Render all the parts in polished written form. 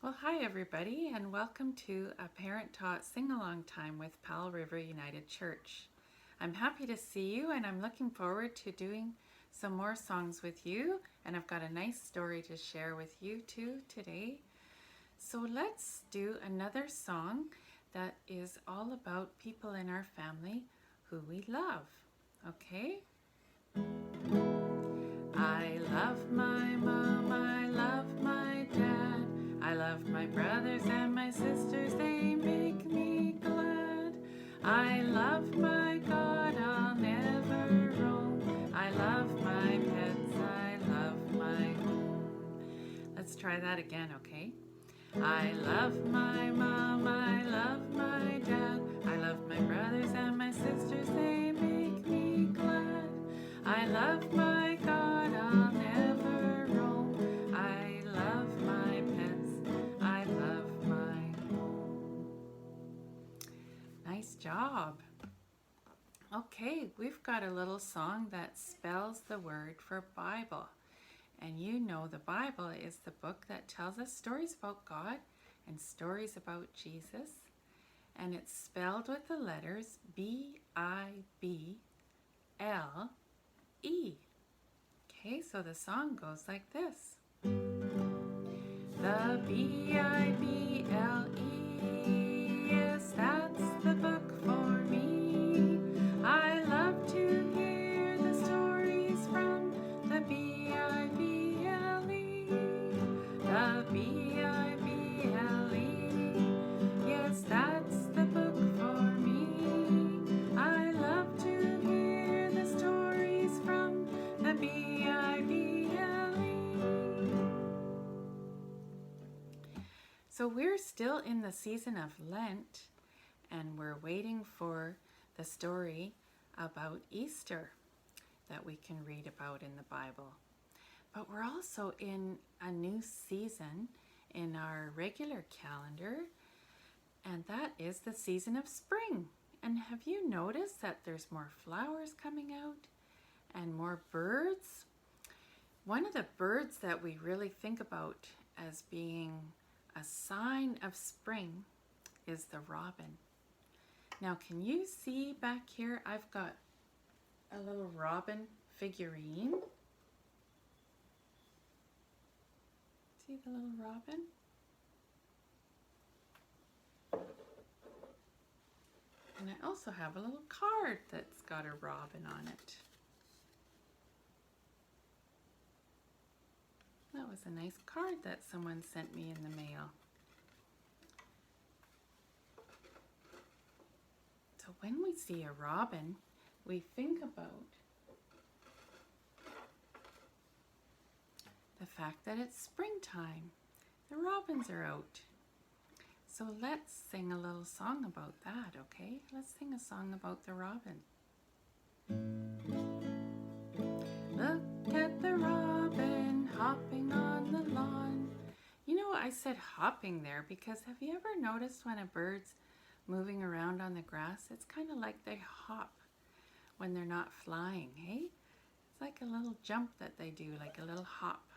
Well, hi everybody, and welcome to a Parent Taught Sing-Along Time with Powell River United Church. I'm happy to see you, and I'm looking forward to doing some more songs with you, and I've got a nice story to share with you too today. So let's do another song that is all about people in our family who we love, okay? I love my mom, I love my dad, I love my brothers and my sisters, they make me glad. I love my God, I'll never roam, I love my pets, I love my home. Let's try that again, okay? I love my mom, I love my dad, I love my brothers and my sisters, they make me glad. I love my God, I'll never roam, I love my pets, I love my home. Nice job. Okay, we've got a little song that spells the word for Bible. And you know the Bible is the book that tells us stories about God and stories about Jesus. And it's spelled with the letters B-I-B-L-E. Okay, so the song goes like this. The B-I-B-L-E, yes, that's the book for me. I love to hear the stories from the B-I-B-L-E. The B-I-B-L-E, yes, that's the book for me. I love to hear the stories from the B-I-B-L-E. So we're still in the season of Lent, and we're waiting for the story about Easter that we can read about in the Bible. But we're also in a new season in our regular calendar, and that is the season of spring. And have you noticed that there's more flowers coming out and more birds? One of the birds that we really think about as being a sign of spring is the robin. Now, can you see back here? I've got a little robin figurine. See the little robin? And I also have a little card that's got a robin on it. That was a nice card that someone sent me in the mail. So when we see a robin, we think about the fact that it's springtime. The robins are out. So let's sing a little song about that, okay? Let's sing a song about the robin. Look at the robin hopping on the lawn. You know, I said hopping there because have you ever noticed when a bird's moving around on the grass? It's kind of like they hop when they're not flying, hey? It's like a little jump that they do, like a little hop.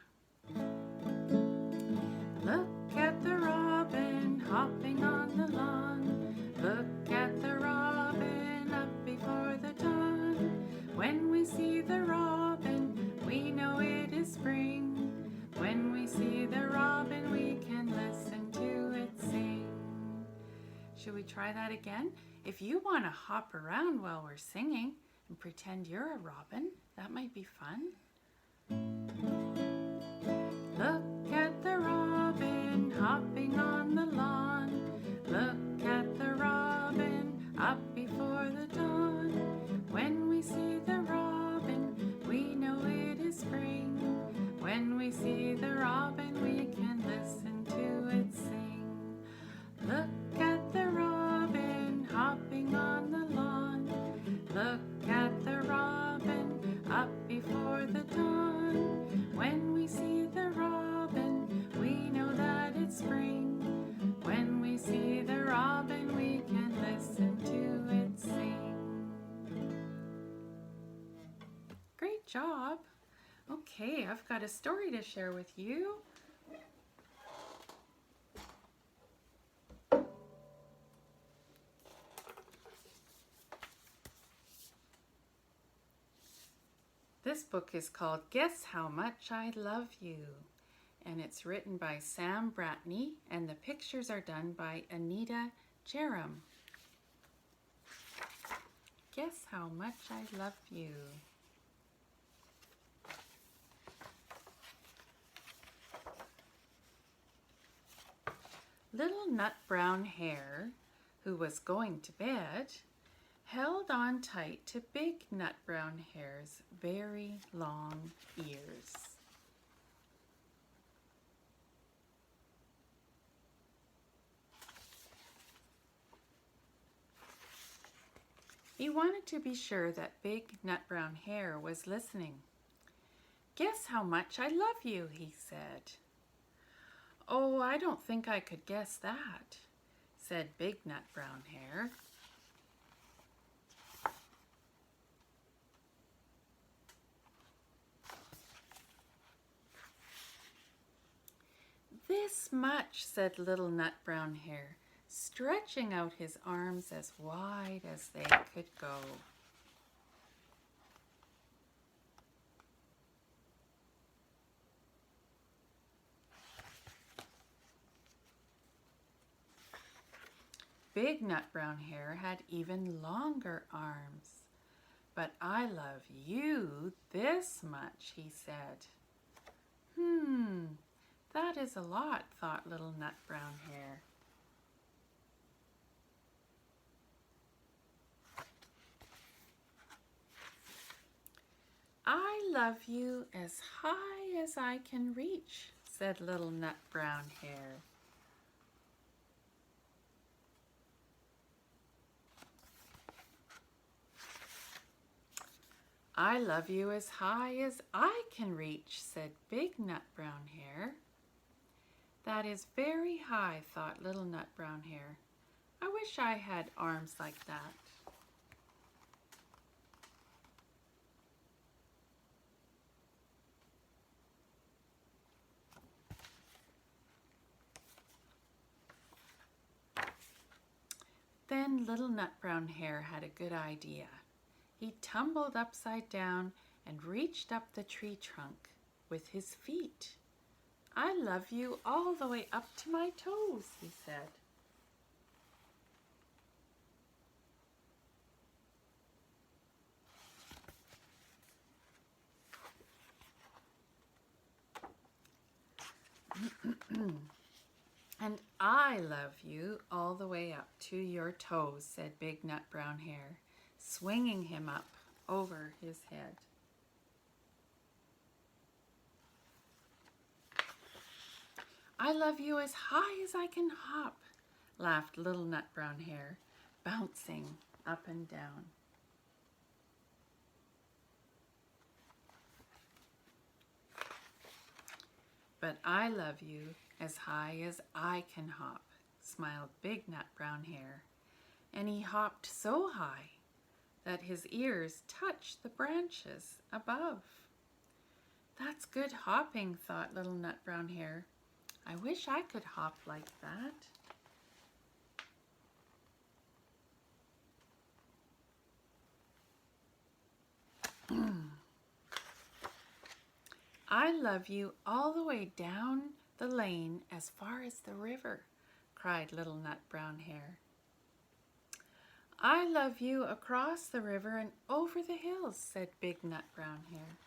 Look at the robin hopping on the lawn. Look at the robin up before the dawn. When we see the robin, we know it is spring. When we see the robin, we can listen to it sing. Should we try that again? If you want to hop around while we're singing and pretend you're a robin, that might be fun. Look at the robin hopping on the lawn. Look at the robin up before the dawn. When we see the robin, we know it is spring. When we see the robin, we can listen to it sing. Look at the robin hopping on the lawn. Look at the robin up before the dawn. When we see the robin, we know that it's spring. When we see the robin, we can listen to it sing. Great job. Okay, I've got a story to share with you. book is called Guess How Much I Love You, and it's written by Sam Bratney, and the pictures are done by Anita Jerem. Guess How Much I Love You. Little Nut Brown Hare, who was going to bed, held on tight to Big Nut Brown Hare's very long ears. He wanted to be sure that Big Nut Brown Hare was listening. "Guess how much I love you," he said. "Oh, I don't think I could guess that," said Big Nut Brown Hare. "This much," said Little Nut Brown Hare, stretching out his arms as wide as they could go. Big Nut Brown Hare had even longer arms. "But I love you this much," he said. That is a lot," thought Little Nut Brown Hare. "I love you as high as I can reach," said Little Nut Brown Hare. "I love you as high as I can reach," said Big Nut Brown Hare. "That is very high," thought Little Nut Brown Hare. "I wish I had arms like that." Then Little Nut Brown Hare had a good idea. He tumbled upside down and reached up the tree trunk with his feet. "I love you all the way up to my toes," he said. "And I love you all the way up to your toes," said Big Nut Brown Hare, swinging him up over his head. "I love you as high as I can hop," laughed Little Nut Brown Hare, bouncing up and down. "But I love you as high as I can hop," smiled Big Nut Brown Hare, and he hopped so high that his ears touched the branches above. "That's good hopping," thought Little Nut Brown Hare. "I wish I could hop like that." "I love you all the way down the lane as far as the river," cried Little Nut Brown Hare. "I love you across the river and over the hills," said Big Nut Brown Hare.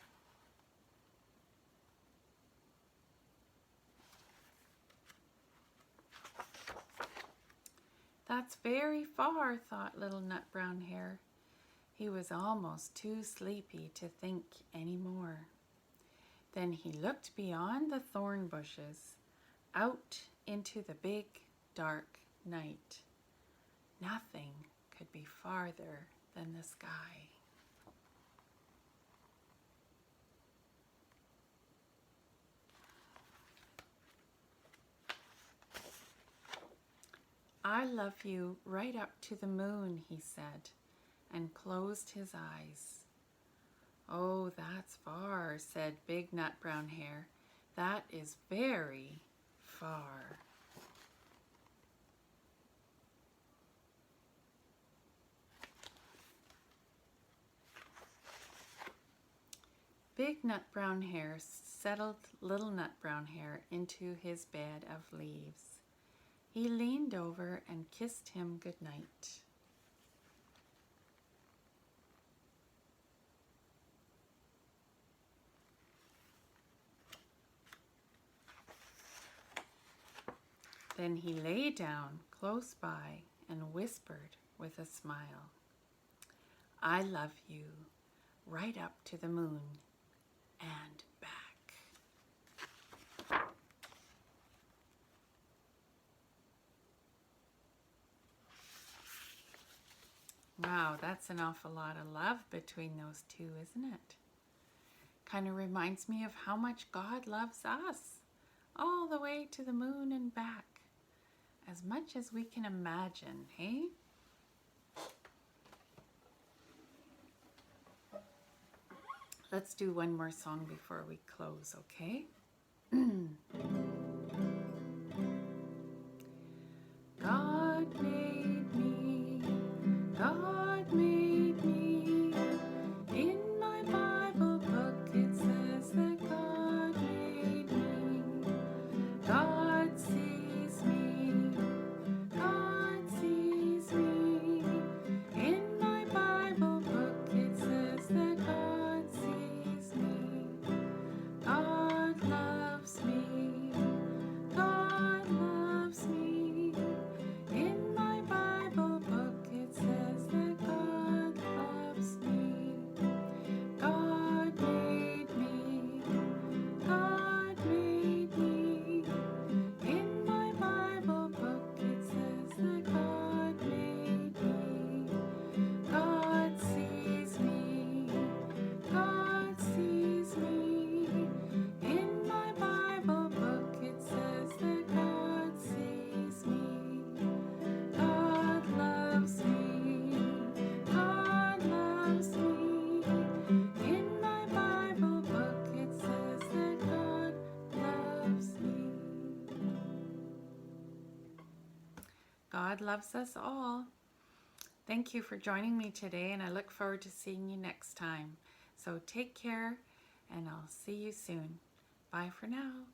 "That's very far," thought Little Nut Brown Hare. He was almost too sleepy to think any more. Then he looked beyond the thorn bushes, out into the big, dark night. Nothing could be farther than the sky. "I love you right up to the moon," he said, and closed his eyes. "Oh, that's far," said Big Nut Brown Hare. "That is very far." Big Nut Brown Hare settled Little Nut Brown Hare into his bed of leaves. He leaned over and kissed him good night. Then he lay down close by and whispered with a smile, "I love you right up to the moon and back." Wow, that's an awful lot of love between those two, isn't it? Kind of reminds me of how much God loves us, all the way to the moon and back. As much as we can imagine, hey? Let's do one more song before we close, okay? God made me, God made me. In my Bible book it says that God made me. God sees me, God sees me. In my Bible book it says that God sees me. God loves me, God loves me. In my Bible book it says that God loves me. God made me, God made me. In my Bible book it says that God made me. God sees me, God sees me. In my Bible book it says that God sees me. God loves me, God loves me. In my Bible book it says that God loves me. God loves us all. Thank you for joining me today, and I look forward to seeing you next time. So take care, and I'll see you soon. Bye for now.